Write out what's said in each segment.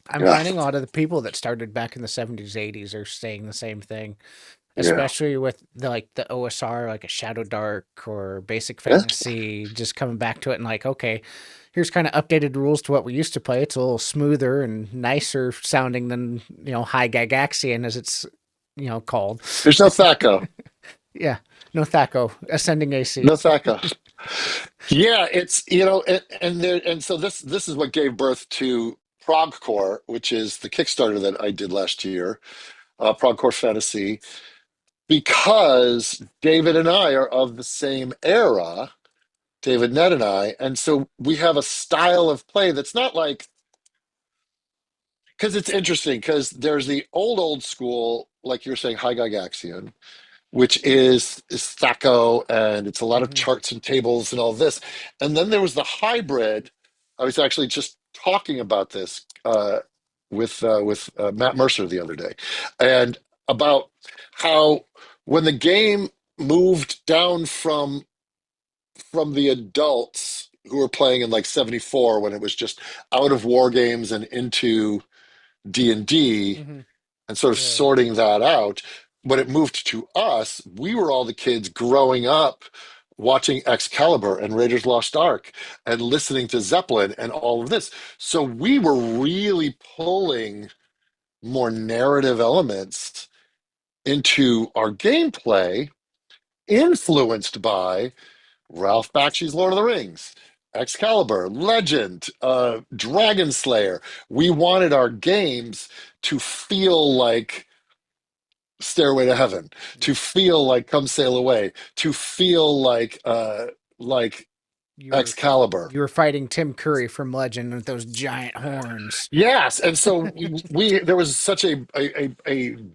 I'm Yeah, finding a lot of the people that started back in the 70s, 80s are saying the same thing, yeah, especially with the OSR, like a Shadow Dark or Basic yeah. Fantasy, just coming back to it and like, okay, here's kind of updated rules to what we used to play. It's a little smoother and nicer sounding than, High Gygaxian as it's, called. There's no Thaco. Yeah, no Thaco, Ascending AC. No Thaco. Yeah, it's and so this is what gave birth to Progcore, which is the Kickstarter that I did last year, Progcore Fantasy, because David and I are of the same era, David Ned and I, and so we have a style of play that's not like because it's interesting because there's the old school, like you're saying, High Gygaxian, which is Thaco, and it's a lot of Hmm. charts and tables and all this. And then there was the hybrid. I was actually just talking about this with Matt Mercer the other day, and about how when the game moved down from the adults who were playing in like 74 when it was just out of war games and into D&D Hmm. and sort of Yeah. sorting that out. When it moved to us, we were all the kids growing up watching Excalibur and Raiders Lost Ark and listening to Zeppelin and all of this. So we were really pulling more narrative elements into our gameplay, influenced by Ralph Bakshi's Lord of the Rings, Excalibur, Legend, Dragon Slayer. We wanted our games to feel like Stairway to Heaven, to feel like Come Sail Away, to feel like You were Excalibur. you were fighting Tim Curry from Legend with those giant horns. Yes, and so we there was such a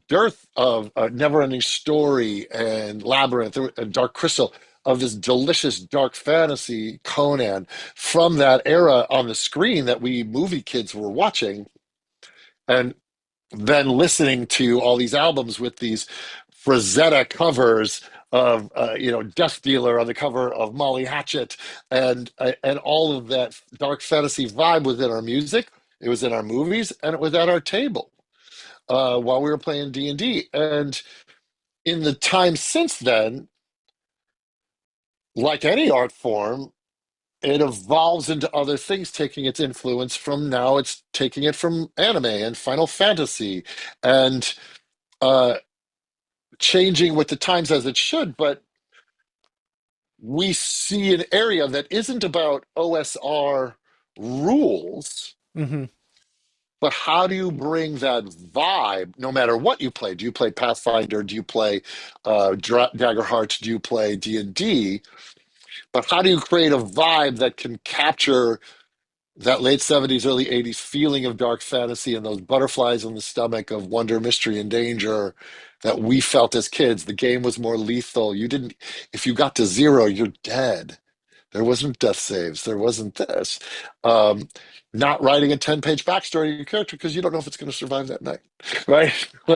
dearth of Never-Ending Story and Labyrinth and Dark Crystal of this delicious dark fantasy Conan from that era on the screen that we movie kids were watching, and then listening to all these albums with these Frazetta covers of Death Dealer on the cover of Molly Hatchet and all of that dark fantasy vibe was in our music, it was in our movies, and it was at our table while we were playing D&D. And in the time since then, like any art form, it evolves into other things, taking its influence from now it's taking it from anime and Final Fantasy and uh changing with the times as it should, but we see an area that isn't about OSR rules, Hmm. but how do you bring that vibe no matter what you play? Do you play Pathfinder? Do you play Daggerheart? Do you play D&D? But how do you create a vibe that can capture that late 70s, early 80s feeling of dark fantasy and those butterflies in the stomach of wonder, mystery, and danger that we felt as kids? The game was more lethal. You didn't, if you got to zero, you're dead. There wasn't death saves. There wasn't this. Um, Not writing a 10-page backstory of your character because you don't know if it's going to survive that night, right?